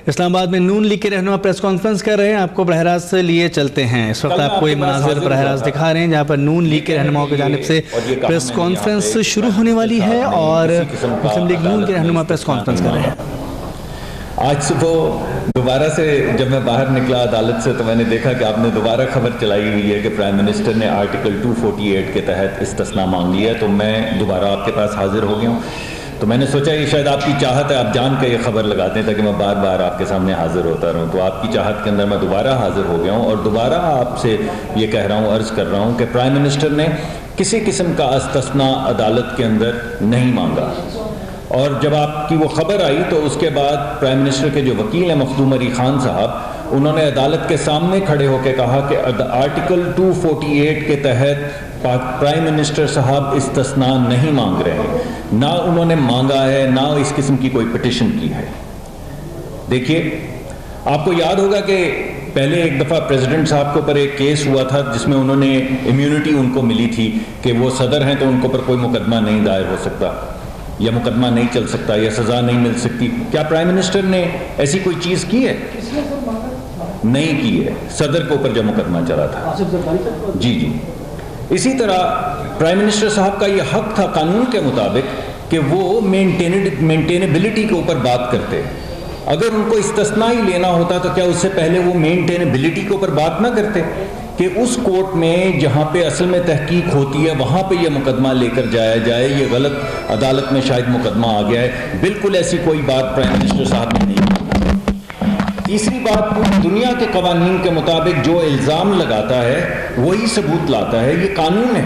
اسلام آباد میں نون لیگ کے رہنما پریس کانفرنس کر رہے ہیں. آپ کو براہ راست سے لیے چلتے ہیں. اس وقت آپ کو یہ مناظر براہ راست دکھا رہے ہیں جہاں پر نون لیگ کے رہنماؤں کی جانب سے پریس کانفرنس شروع ہونے والی ہے اور مسلم لیگ نون کے رہنما پریس کانفرنس کر رہے ہیں. آج صبح دوبارہ سے جب میں باہر نکلا عدالت سے تو میں نے دیکھا کہ آپ نے دوبارہ خبر چلائی ہوئی ہے کہ پرائم منسٹر نے آرٹیکل 248 کے تحت استثناء مانگ لیا ہے. تو میں دوبارہ آپ کے پاس حاضر ہو گیا ہوں. تو میں نے سوچا یہ شاید آپ کی چاہت ہے, آپ جان کے یہ خبر لگاتے ہیں تاکہ میں بار بار آپ کے سامنے حاضر ہوتا رہوں. تو آپ کی چاہت کے اندر میں دوبارہ حاضر ہو گیا ہوں اور دوبارہ آپ سے یہ کہہ رہا ہوں, عرض کر رہا ہوں کہ پرائم منسٹر نے کسی قسم کا استثناء عدالت کے اندر نہیں مانگا. اور جب آپ کی وہ خبر آئی تو اس کے بعد پرائم منسٹر کے جو وکیل ہیں مخدوم علی خان صاحب, انہوں نے عدالت کے سامنے کھڑے ہو کے کہا کہ آرٹیکل 248 کے تحت پرائم منسٹر صاحب استثناء نہیں مانگ رہے ہیں, نہ انہوں نے مانگا ہے, نہ اس قسم کی کوئی پٹیشن کی ہے. دیکھیے, آپ کو یاد ہوگا کہ پہلے ایک دفعہ پریزیڈنٹ صاحب کے اوپر ایک کیس ہوا تھا جس میں انہوں نے امیونٹی ان کو ملی تھی کہ وہ صدر ہیں تو ان کے اوپر کوئی مقدمہ نہیں دائر ہو سکتا یا مقدمہ نہیں چل سکتا یا سزا نہیں مل سکتی. کیا پرائم منسٹر نے ایسی کوئی چیز کی ہے؟ نہیں کی ہے. صدر کے اوپر جب مقدمہ چلا تھا. جی. اسی طرح پرائم منسٹر صاحب کا یہ حق تھا قانون کے مطابق کہ وہ مینٹینیبلٹی کے اوپر بات کرتے. اگر ان کو استثناء ہی لینا ہوتا تو کیا اس سے پہلے وہ مینٹینیبلٹی کے اوپر بات نہ کرتے کہ اس کورٹ میں جہاں پہ اصل میں تحقیق ہوتی ہے وہاں پہ یہ مقدمہ لے کر جایا جائے, یہ غلط عدالت میں شاید مقدمہ آ گیا ہے. بالکل ایسی کوئی بات پرائم منسٹر صاحب نے نہیں کی. تیسری بات, پوری دنیا کے قوانین کے مطابق جو الزام لگاتا ہے وہی ثبوت لاتا ہے. یہ قانون ہے.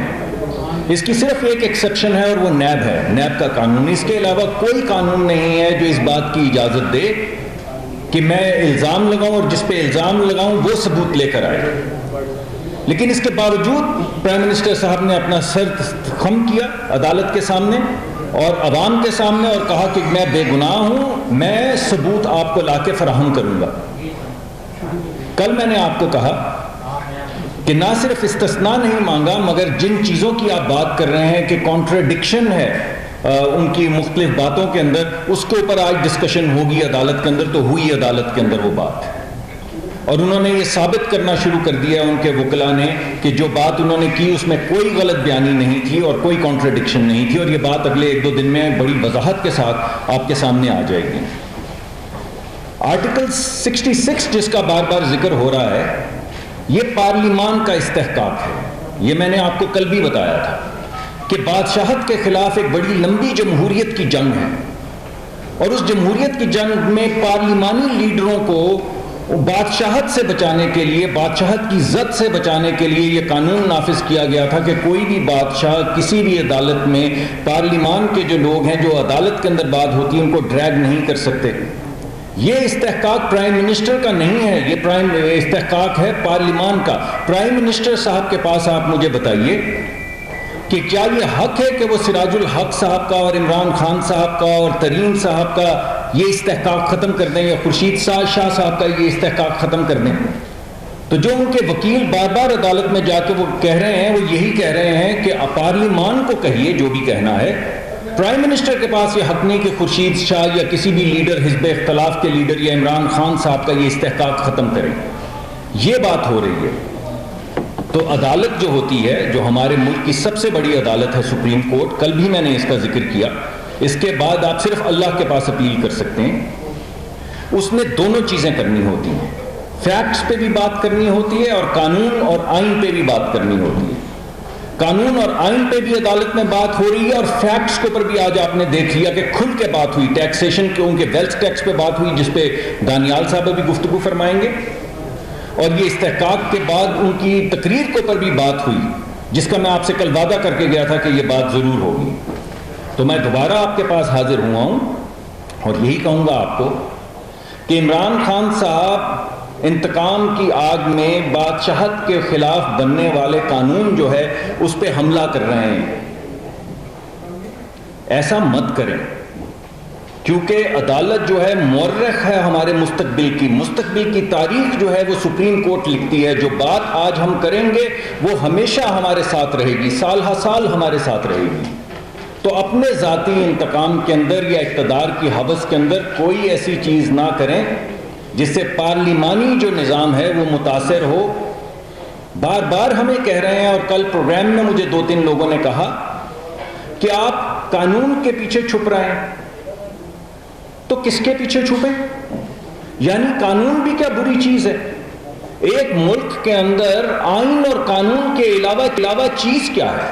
اس کی صرف ایک ایکسیپشن ہے اور وہ نیب ہے, نیب کا قانون. اس کے علاوہ کوئی قانون نہیں ہے جو اس بات کی اجازت دے کہ میں الزام لگاؤں اور جس پہ الزام لگاؤں وہ ثبوت لے کر آئے. لیکن اس کے باوجود پرائم منسٹر صاحب نے اپنا سر خم کیا عدالت کے سامنے اور عوام کے سامنے اور کہا کہ میں بے گناہ ہوں, میں ثبوت آپ کو لا کے فراہم کروں گا. کل میں نے آپ کو کہا کہ نہ صرف استثناء نہیں مانگا مگر جن چیزوں کی آپ بات کر رہے ہیں کہ کانٹراڈکشن ہے ان کی مختلف باتوں کے اندر, اس کے اوپر آج ڈسکشن ہوگی عدالت کے اندر. تو ہوئی عدالت کے اندر وہ بات, اور انہوں نے یہ ثابت کرنا شروع کر دیا ان کے وکلا نے کہ جو بات انہوں نے کی اس میں کوئی غلط بیانی نہیں تھی اور کوئی کانٹراڈکشن نہیں تھی. اور یہ بات اگلے 1-2 دن میں بڑی وضاحت کے ساتھ آپ کے سامنے آ جائے گی. آرٹیکل 66 جس کا بار بار ذکر ہو رہا ہے یہ پارلیمان کا استحقاق ہے. یہ میں نے آپ کو کل بھی بتایا تھا کہ بادشاہت کے خلاف ایک بڑی لمبی جمہوریت کی جنگ ہے اور اس جمہوریت کی جنگ میں پارلیمانی لیڈروں کو بادشاہت سے بچانے کے لیے, بادشاہت کی عزت سے بچانے کے لیے یہ قانون نافذ کیا گیا تھا کہ کوئی بھی بادشاہ کسی بھی عدالت میں پارلیمان کے جو لوگ ہیں جو عدالت کے اندر بات ہوتی ہے ان کو ڈریگ نہیں کر سکتے. یہ استحقاق پرائم منسٹر کا نہیں ہے, یہ استحقاق ہے پارلیمان کا. پرائم منسٹر صاحب کے پاس آپ مجھے بتائیے کہ کیا یہ حق ہے کہ وہ سراج الحق صاحب کا اور عمران خان صاحب کا اور ترین صاحب کا یہ استحقاق ختم کر دیں یا خورشید شاہ صاحب کا یہ استحقاق ختم کر دیں؟ تو جو ان کے وکیل بار بار عدالت میں جا کے وہ کہہ رہے ہیں وہ یہی کہہ رہے ہیں کہ پارلیمان کو کہیے جو بھی کہنا ہے. پرائم منسٹر کے پاس یہ حق نہیں کہ خورشید شاہ یا کسی بھی لیڈر, حزب اختلاف کے لیڈر یا عمران خان صاحب کا یہ استحقاق ختم کریں. یہ بات ہو رہی ہے. تو عدالت جو ہوتی ہے, جو ہمارے ملک کی سب سے بڑی عدالت ہے سپریم کورٹ, کل بھی میں نے اس کا ذکر کیا, اس کے بعد آپ صرف اللہ کے پاس اپیل کر سکتے ہیں. اس نے دونوں چیزیں کرنی ہوتی ہیں, فیکٹس پہ بھی بات کرنی ہوتی ہے اور قانون اور آئین پہ بھی بات کرنی ہوتی ہے. قانون اور آئین پہ بھی عدالت میں بات ہو رہی ہے اور فیکٹس کے اوپر بھی آج آپ نے دیکھ لیا کہ کھل کے بات ہوئی. ٹیکسیشن کے, ان کے ویلتھ ٹیکس پہ بات ہوئی جس پہ دانیال صاحب بھی گفتگو فرمائیں گے, اور یہ استحقاق کے بعد ان کی تقریر کے اوپر بھی بات ہوئی جس کا میں آپ سے کل وعدہ کر کے گیا تھا کہ یہ بات ضرور ہوگی. تو میں دوبارہ آپ کے پاس حاضر ہوا ہوں اور یہی کہوں گا آپ کو کہ عمران خان صاحب انتقام کی آگ میں بادشاہت کے خلاف بننے والے قانون جو ہے اس پہ حملہ کر رہے ہیں. ایسا مت کریں کیونکہ عدالت جو ہے مورخ ہے ہمارے مستقبل کی تاریخ جو ہے وہ سپریم کورٹ لکھتی ہے. جو بات آج ہم کریں گے وہ ہمیشہ ہمارے ساتھ رہے گی, سال ہر سال ہمارے ساتھ رہے گی. تو اپنے ذاتی انتقام کے اندر یا اقتدار کی ہوس کے اندر کوئی ایسی چیز نہ کریں جس سے پارلیمانی جو نظام ہے وہ متاثر ہو. بار بار ہمیں کہہ رہے ہیں, اور کل پروگرام میں مجھے 2-3 لوگوں نے کہا کہ آپ قانون کے پیچھے چھپ رہے ہیں. تو کس کے پیچھے چھپیں؟ یعنی قانون بھی کیا بری چیز ہے؟ ایک ملک کے اندر آئین اور قانون کے علاوہ چیز کیا ہے؟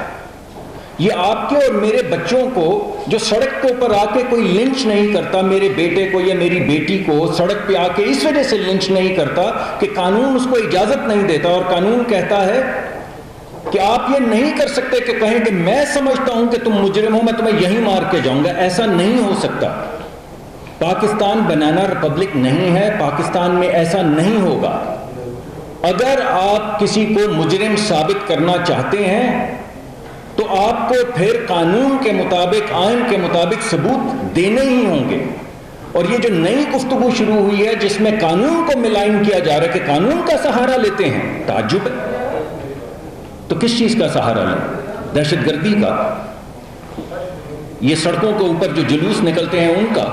یہ آپ کے اور میرے بچوں کو جو سڑک کے اوپر آ کے کوئی لنچ نہیں کرتا, میرے بیٹے کو یا میری بیٹی کو سڑک پہ آ کے اس وجہ سے لنچ نہیں کرتا کہ قانون اس کو اجازت نہیں دیتا, اور قانون کہتا ہے کہ آپ یہ نہیں کر سکتے کہ کہیں کہ میں سمجھتا ہوں کہ تم مجرم ہو, میں تمہیں یہیں مار کے جاؤں گا. ایسا نہیں ہو سکتا. پاکستان بنانا ریپبلک نہیں ہے, پاکستان میں ایسا نہیں ہوگا. اگر آپ کسی کو مجرم ثابت کرنا چاہتے ہیں تو آپ کو پھر قانون کے مطابق, آئین کے مطابق ثبوت دینے ہی ہوں گے. اور یہ جو نئی گفتگو شروع ہوئی ہے جس میں قانون کو ملائن کیا جا رہا ہے کہ قانون کا سہارا لیتے ہیں, تعجب ہے. تو کس چیز کا سہارا لیں؟ دہشت گردی کا؟ یہ سڑکوں کے اوپر جو جلوس نکلتے ہیں ان کا؟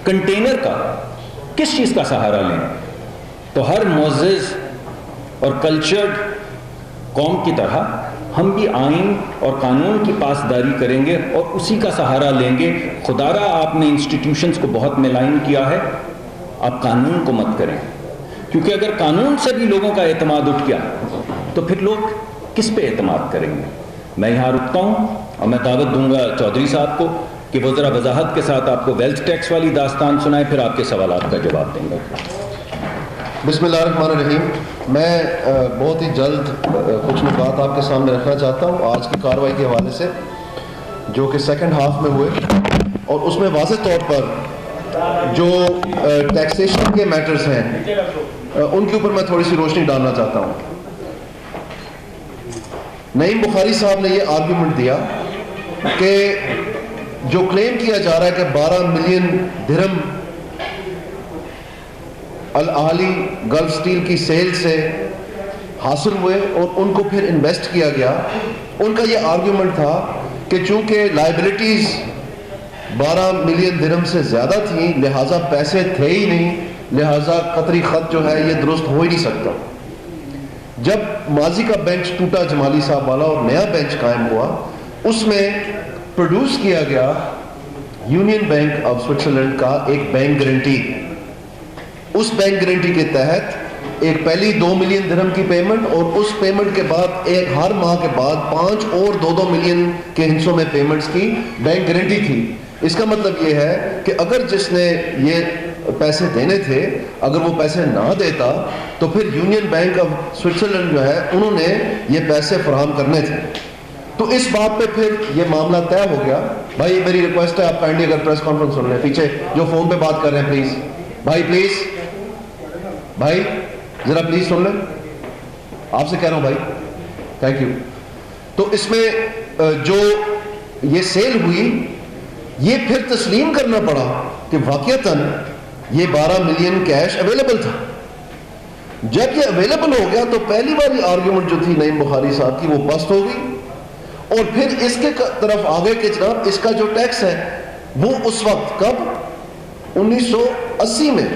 کنٹینر کا؟ کس چیز کا سہارا لیں؟ تو ہر معزز اور کلچرڈ قوم کی طرح ہم بھی آئین اور قانون کی پاسداری کریں گے اور اسی کا سہارا لیں گے. خدارا آپ نے انسٹیٹیوشنز کو بہت ملائن کیا ہے, آپ قانون کو مت کریں, کیونکہ اگر قانون سے بھی لوگوں کا اعتماد اٹھ گیا تو پھر لوگ کس پہ اعتماد کریں گے؟ میں یہاں رکتا ہوں اور میں دعوت دوں گا چودھری صاحب کو کہ وہ ذرا وضاحت کے ساتھ آپ کو ویلتھ ٹیکس والی داستان سنائیں, پھر آپ کے سوالات کا جواب دیں گے. بسم اللہ الرحمن الرحیم. میں بہت ہی جلد کچھ نکات آپ کے سامنے رکھنا چاہتا ہوں آج کی کارروائی کے حوالے سے جو کہ سیکنڈ ہاف میں ہوئے, اور اس میں واضح طور پر جو ٹیکسیشن کے میٹرز ہیں ان کے اوپر میں تھوڑی سی روشنی ڈالنا چاہتا ہوں. نعیم بخاری صاحب نے یہ آرگیومنٹ دیا کہ جو کلیم کیا جا رہا ہے کہ 12 ملین درہم الاہلی گلف سٹیل کی سیل سے حاصل ہوئے اور ان کو پھر انویسٹ کیا گیا, ان کا یہ آرگیومنٹ تھا کہ چونکہ لائبلٹیز 12 ملین درہم سے زیادہ تھیں لہٰذا پیسے تھے ہی نہیں, لہٰذا قطری خط جو ہے یہ درست ہو ہی نہیں سکتا. جب ماضی کا بینچ ٹوٹا جمالی صاحب والا اور نیا بینچ قائم ہوا, اس میں پروڈیوس کیا گیا یونین بینک آف سوئٹزرلینڈ کا ایک بینک گارنٹی. اس بینک گارنٹی کے تحت ایک پہلی 2 ملین درہم کی پیمنٹ اور اس پیمنٹ کے بعد ایک ہر ماہ کے بعد 5 اور 2 ملین کے حصوں میں پیمنٹس کی بینک گارنٹی تھی. اس کا مطلب یہ ہے کہ اگر جس نے یہ پیسے دینے تھے اگر وہ پیسے نہ دیتا تو پھر یونین بینک آف سوئٹزرلینڈ جو ہے انہوں نے یہ پیسے فراہم کرنے تھے. تو اس بات پہ پھر یہ معاملہ طے ہو گیا. بھائی میری ریکویسٹ ہے آپ کائنڈلی اگر پریس کانفرنس سن لیں, پیچھے جو فون پہ بات کر رہے ہیں پلیز بھائی ذرا پلیز سن لیں, آپ سے کہہ رہا ہوں بھائی, تھینک یو. تو اس میں جو یہ سیل ہوئی یہ پھر تسلیم کرنا پڑا کہ واقعتاً یہ 12 ملین کیش اویلیبل تھا. جب یہ اویلیبل ہو گیا تو پہلی والی آرگیومنٹ جو تھی نعیم بخاری صاحب کی وہ بست ہو گئی, اور پھر اس کے طرف آگے کہ جناب اس کا جو ٹیکس ہے وہ اس وقت کب 1980 میں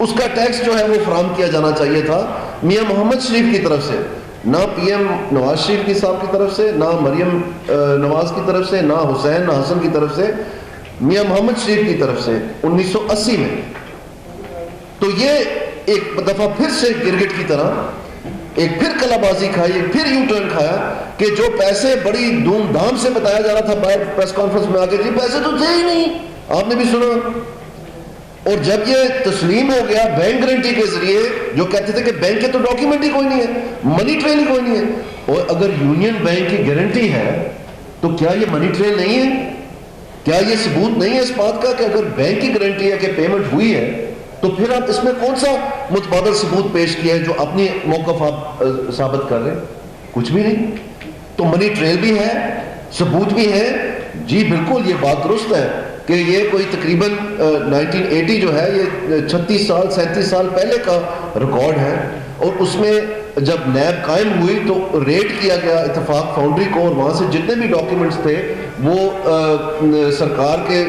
اس کا ٹیکس جو ہے وہ فراہم کیا جانا چاہیے تھا میاں محمد شریف کی طرف سے, نہ پی ایم نواز شریف کی صاحب کی طرف سے, نہ مریم نواز کی طرف سے, نہ حسین نہ حسن کی طرف سے, میاں محمد شریف کی طرف سے 1980 میں. تو یہ ایک دفعہ پھر سے گرگٹ کی طرح ایک پھر کلا بازی کھائی, ایک پھر یو ٹرن کھایا کہ جو پیسے بڑی دھوم دھام سے بتایا جا رہا تھا باہر پریس کانفرنس میں آ کے, جی پیسے تو تھے ہی نہیں, آپ نے بھی سنا. اور جب یہ تسلیم ہو گیا بینک گارنٹی کے ذریعے, جو کہتے تھے کہ بینک کے تو ڈاکیومنٹ ہی کوئی نہیں ہے, منی ٹریل ہی کوئی نہیں ہے, اور اگر یونین بینک کی گارنٹی ہے تو کیا یہ منی ٹریل نہیں ہے؟ کیا یہ ثبوت نہیں ہے اس بات کا کہ اگر بینک کی گارنٹی ہے کہ پیمنٹ ہوئی ہے تو پھر آپ اس میں کون سا متبادل ثبوت پیش کیا ہے جو اپنی موقف آپ ثابت کر رہے ہیں؟ کچھ بھی نہیں. تو منی ٹریل بھی ہے, ثبوت بھی ہے. جی بالکل یہ بات درست ہے کہ یہ کوئی تقریباً 1980 جو ہے یہ 36 سال 37 سال پہلے کا ریکارڈ ہے, اور اس میں جب نیب قائم ہوئی تو ریڈ کیا گیا اتفاق فاؤنڈری کو، اور وہاں سے جتنے بھی ڈاکیومنٹس تھے وہ سرکار کے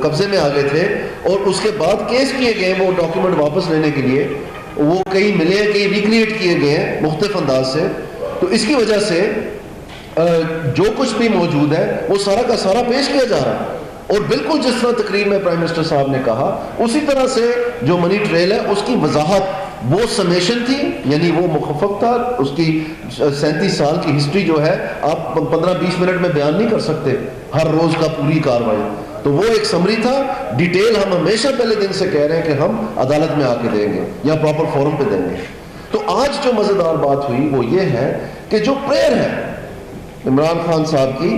قبضے میں آ گئے تھے، اور اس کے بعد کیس کیے گئے وہ ڈاکیومنٹ واپس لینے کے لیے، وہ کئی ملے ہیں، کئی ریکریٹ کیے گئے ہیں مختلف انداز سے. تو اس کی وجہ سے جو کچھ بھی موجود ہے وہ سارا کا سارا پیش کیا جا رہا ہے. اور بالکل جس طرح تقریر میں پرائم منسٹر صاحب نے کہا اسی طرح سے جو منی ٹریل ہے اس کی وضاحت وہ سمیشن تھی، یعنی وہ مخفف تھا. اس کی 37 سال کی ہسٹری جو ہے آپ 15-20 منٹ میں بیان نہیں کر سکتے ہر روز کا پوری کاروائی. تو وہ ایک سمری تھا. ڈیٹیل ہم ہمیشہ پہلے دن سے کہہ رہے ہیں کہ ہم عدالت میں آ کے دیں گے یا پراپر فورم پہ دیں گے. تو آج جو مزیدار بات ہوئی وہ یہ ہے کہ جو پریئر ہے عمران خان صاحب کی،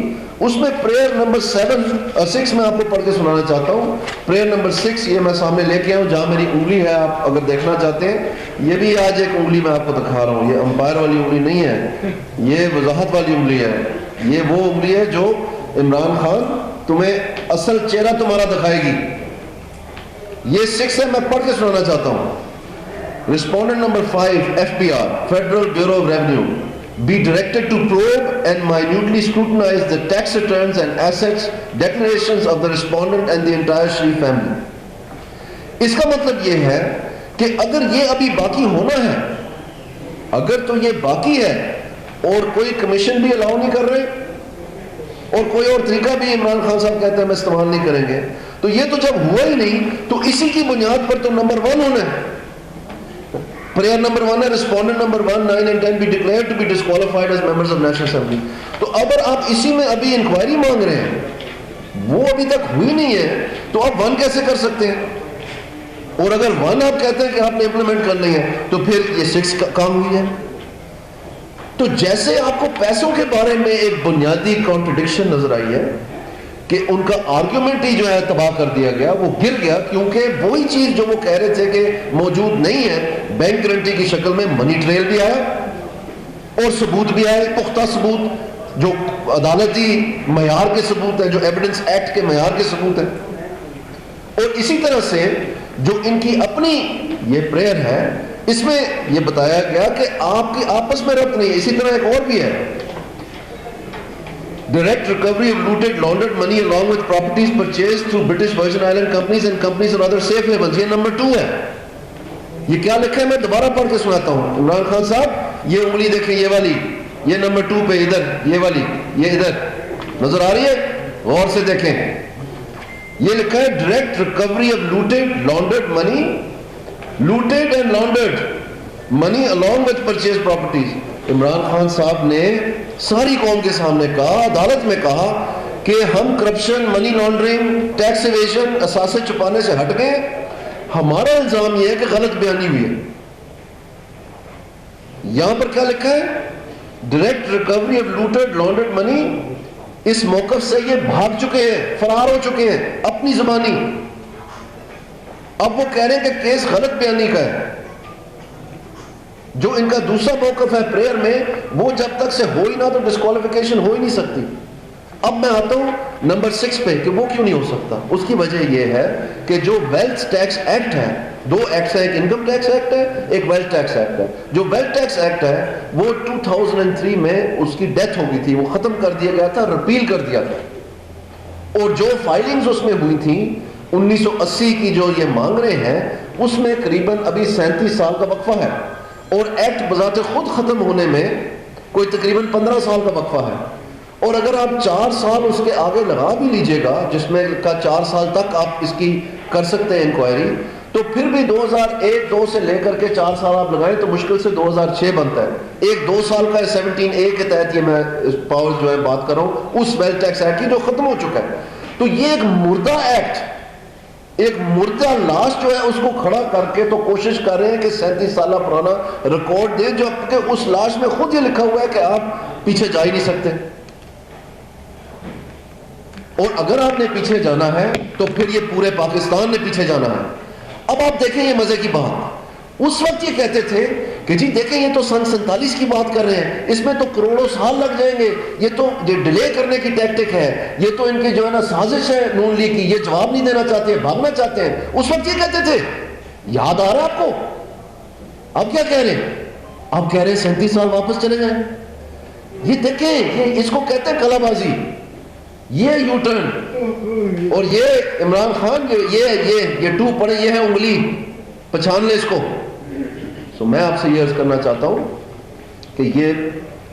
اس میں پریئر نمبر 6 میں آپ کو پڑھ کے سنانا چاہتا ہوں. پریئر نمبر 6 یہ میں سامنے لے کے آیا ہوں، جہاں میری انگلی ہے آپ اگر دیکھنا چاہتے ہیں. یہ بھی آج ایک انگلی میں آپ کو دکھا رہا ہوں، یہ امپائر والی انگلی نہیں ہے، یہ وضاحت والی انگلی ہے. یہ وہ انگلی ہے جو عمران خان تمہیں اصل چہرہ تمہارا دکھائے گی. یہ 6 ہے، میں پڑھ کے سنانا چاہتا ہوں. Respondent number 5 FBR Federal Bureau of Revenue be directed to probe and minutely scrutinize the tax returns and assets declarations of the respondent and the entire Sharif family. اس کا مطلب یہ ہے کہ اگر یہ ابھی باقی ہونا ہے، اگر تو یہ باقی ہے اور کوئی کمیشن بھی الاؤ نہیں کر رہے اور کوئی اور طریقہ بھی عمران خان صاحب کہتے ہیں ہم استعمال نہیں کریں گے، تو یہ تو جب ہوا ہی نہیں تو اسی کی بنیاد پر تو نمبر 1 ہونا ہے. Prayer number 1 ہے respondent number 1, 9 and 10 be declared to be disqualified as members of National Assembly. تو اگر آپ اسی میں ابھی انکوائری مانگ رہے ہیں، وہ ابھی تک ہوئی نہیں ہے، تو آپ 1 کیسے کر سکتے ہیں؟ اور اگر 1 آپ کہتے ہیں کہ آپ نے امپلیمنٹ کرنی ہے تو پھر یہ 6 کام ہوئی ہے. تو جیسے آپ کو پیسوں کے بارے میں ایک بنیادی کانٹرڈکشن نظر آئی ہے کہ ان کا آرگیومنٹ ہی جو ہے تباہ کر دیا گیا، وہ گر گیا، کیونکہ وہی چیز جو وہ کہہ رہے تھے کہ موجود نہیں ہے، بینک گارنٹی کی شکل میں منی ٹریل بھی آیا اور ثبوت بھی آئے، پختہ ثبوت جو عدالتی معیار کے ثبوت ہیں، جو ایویڈنس ایکٹ کے معیار کے ثبوت ہیں. اور اسی طرح سے جو ان کی اپنی یہ پریئر ہے، اس میں یہ بتایا گیا کہ آپ کی آپس میں ربط نہیں ہے. اسی طرح ایک اور بھی ہے، direct recovery of looted, laundered money along with properties purchased through British Virgin Island companies and companies and other safe havens. یہ نمبر 2 ہے. یہ کیا لکھا ہے میں دوبارہ پڑھ کے سناتا ہوں. عمران خان صاحب یہ انگلی دیکھیں، یہ والی، یہ نمبر 2 پہ ادھر، یہ والی، یہ ادھر نظر آ رہی ہے، غور سے دیکھیں. یہ لکھا ہے direct recovery of looted, laundered money, looted and laundered money along with purchased properties. Imran Khan صاحب نے ساری قوم کے سامنے کہا، عدالت میں کہا کہ ہم corruption, money laundering, tax evasion, اثاثے چھپانے سے ہٹ گئے. ہمارا الزام یہ ہے کہ غلط بیانی ہوئی ہے. یہاں پر کیا لکھا ہے؟ ڈائریکٹ ریکوری آف لوٹڈ لانڈرڈ منی. اس موقف سے یہ بھاگ چکے ہیں، فرار ہو چکے ہیں اپنی زبانی. اب وہ کہہ رہے ہیں کہ کیس غلط بیانی کا ہے. جو ان کا دوسرا موقف ہے پریئر میں، وہ جب تک سے ہو ہی نہ تو ڈسکوالیفیکیشن ہو ہی نہیں سکتی. اب میں آتا ہوں نمبر 6 پہ کہ وہ کیوں نہیں ہو سکتا. اس کی وجہ یہ ہے کہ جو ویلتھ ٹیکس ایکٹ ہے، 2 ایکٹس ہیں، ایک انکم ٹیکس ایکٹ ہے، ایک ویلتھ ٹیکس ایکٹ ہے. جو ویلتھ ٹیکس ایکٹ ہے وہ 2003 میں اس کی ڈیتھ ہو گئی تھی، وہ ختم کر دیا گیا تھا، رپیل کر دیا تھا. اور جو فائلنگز اس میں ہوئی تھیں 1980 کی جو یہ مانگ رہے ہیں، اس میں قریباً ابھی 37 سال کا وقفہ ہے. اور ایکٹ بذات خود ختم ہونے میں کوئی تقریباً 15 سال کا وقفہ ہے. اور اگر آپ 4 سال اس کے آگے لگا بھی لیجئے گا، جس میں کا 4 سال تک آپ اس کی کر سکتے ہیں انکوائری، تو پھر بھی 2001-2 سے لے کر کے 4 سال آپ لگائیں تو مشکل سے 2006 بنتا ہے. ایک 2 سال کا 17A کے تحت یہ میں پاور جو ہے بات کر رہا ہوں اس ویلتھ ٹیکس ایکٹ کی جو ختم ہو چکا ہے. تو یہ ایک مردہ ایکٹ، ایک مردہ لاش جو ہے اس کو کھڑا کر کے تو کوشش کر رہے ہیں کہ 37 سالہ پرانا ریکارڈ دے، جو کہ اس لاش میں خود یہ لکھا ہوا ہے کہ آپ پیچھے جا ہی نہیں سکتے. اور اگر آپ نے پیچھے جانا ہے تو پھر یہ پورے پاکستان نے پیچھے جانا ہے. اب آپ دیکھیں یہ مزے کی بات، اس وقت یہ کہتے تھے کہ جی دیکھیں یہ تو سن 47 کی بات کر رہے ہیں، اس میں تو کروڑوں سال لگ جائیں گے، یہ تو ڈیلے کرنے کی ٹیکٹک ہے، یہ تو ان کی جو ہے نا سازش ہے نون لیگ کی، یہ جواب نہیں دینا چاہتے ہیں، بھاگنا چاہتے ہیں. اس وقت یہ کہتے تھے، یاد آ رہا ہے آپ کو؟ اب کیا کہہ رہے ہیں؟ آپ کہہ رہے ہیں 37 سال واپس چلے جائیں. یہ دیکھیں, یہ اس کو کہتے ہیں کلا بازی, یہ یو ٹرن. اور یہ عمران خان یہ ٹو پڑے, یہ ہے انگلی, پہچان لے اس کو. سو میں آپ سے یہ عرض کرنا چاہتا ہوں کہ یہ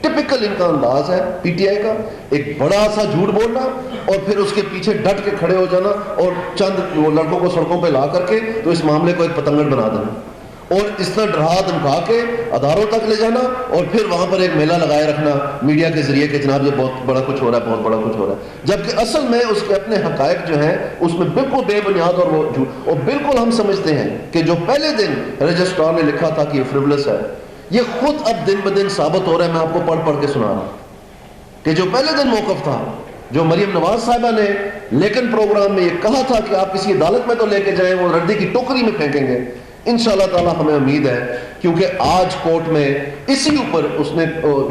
ٹپیکل ان کا انداز ہے پی ٹی آئی کا, ایک بڑا سا جھوٹ بولنا اور پھر اس کے پیچھے ڈٹ کے کھڑے ہو جانا اور چند وہ لڑکوں کو سڑکوں پہ لا کر کے تو اس معاملے کو ایک پتنگڑ بنا دینا اور اس طرح ڈرا دھمکا کے اداروں تک لے جانا اور پھر وہاں پر ایک میلہ لگائے رکھنا میڈیا کے ذریعے کہ جناب یہ بہت بڑا کچھ ہو رہا ہے, بہت بڑا کچھ ہو رہا ہے, جبکہ اصل میں اس کے اپنے حقائق جو ہیں اس میں بالکل بے بنیاد اور وہ جھوٹ. اور بالکل ہم سمجھتے ہیں کہ جو پہلے دن رجسٹرار نے لکھا تھا کہ یہ فریولس ہے, یہ خود اب دن بدن ثابت ہو رہا ہے. میں آپ کو پڑھ کے سنا رہا ہوں کہ جو پہلے دن موقف تھا, جو مریم نواز صاحبہ نے لیکن پروگرام میں یہ کہا تھا کہ آپ کسی عدالت میں تو لے کے جائیں, وہ ردی کی ٹوکری میں پھینکیں گے, انشاءاللہ تعالی ہمیں امید ہے. کیونکہ آج کورٹ میں اسی اوپر اس نے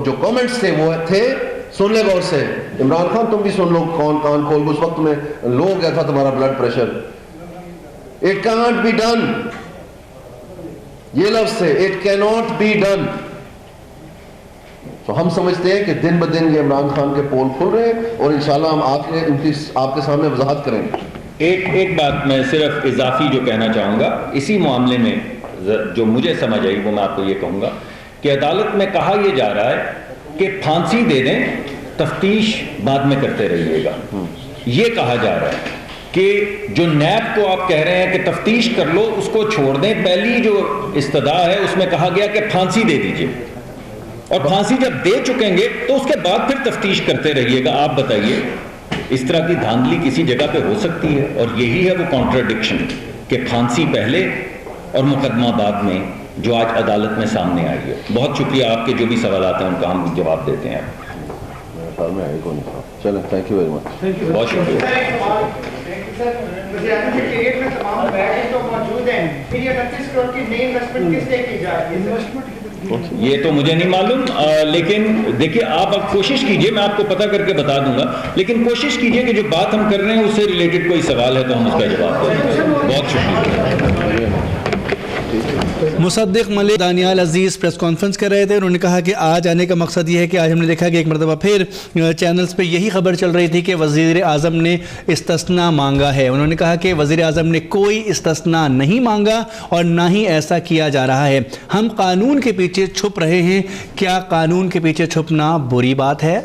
جو کامنٹس تھے وہ تھے, سن لے غور سے, عمران خان تم بھی سن لو, کون کان کھول. اس وقت میں لو گیا تھا تمہارا blood pressure. It can't be done, یہ لفظ ہے, اٹ کینٹ بی ڈن. تو ہم سمجھتے ہیں کہ دن بدن یہ عمران خان کے پول کھل رہے ہیں اور انشاءاللہ ہم آپ کے سامنے وضاحت کریں گے. ایک بات میں صرف اضافی جو کہنا چاہوں گا اسی معاملے میں, جو مجھے سمجھ آئی وہ میں آپ کو یہ کہوں گا کہ عدالت میں کہا یہ جا رہا ہے کہ پھانسی دے دیں, تفتیش بعد میں کرتے رہیے گا. یہ کہا جا رہا ہے کہ جو نیب کو آپ کہہ رہے ہیں کہ تفتیش کر لو, اس کو چھوڑ دیں. پہلی جو استدعا ہے اس میں کہا گیا کہ پھانسی دے دیجئے, اور پھانسی جب دے چکیں گے تو اس کے بعد پھر تفتیش کرتے رہیے گا. آپ بتائیے اس طرح کی دھاندلی کسی جگہ پہ ہو سکتی ہے؟ اور یہی ہے وہ کانٹراڈکشن کہ پھانسی پہلے اور مقدمہ بعد میں, جو آج عدالت میں سامنے آئی ہے. بہت شکریہ, آپ کے جو بھی سوالات ہیں ان کا ہم جواب دیتے ہیں. چلیں, تھینک یو ویری مچ. بہت شکریہ. یہ تو مجھے نہیں معلوم, لیکن دیکھیے آپ اب کوشش کیجئے, میں آپ کو پتہ کر کے بتا دوں گا, لیکن کوشش کیجئے کہ جو بات ہم کر رہے ہیں اس سے ریلیٹڈ کوئی سوال ہے تو ہم اس کا جواب دیں. بہت شکریہ. مصدق ملک دانیال عزیز پریس کانفرنس کر رہے تھے. انہوں نے کہا کہ آج آنے کا مقصد یہ ہے کہ آج ہم نے دیکھا کہ ایک مرتبہ پھر چینلز پہ یہی خبر چل رہی تھی کہ وزیر اعظم نے استثناء مانگا ہے. انہوں نے کہا کہ وزیر اعظم نے کوئی استثناء نہیں مانگا اور نہ ہی ایسا کیا جا رہا ہے. ہم قانون کے پیچھے چھپ رہے ہیں. کیا قانون کے پیچھے چھپنا بری بات ہے؟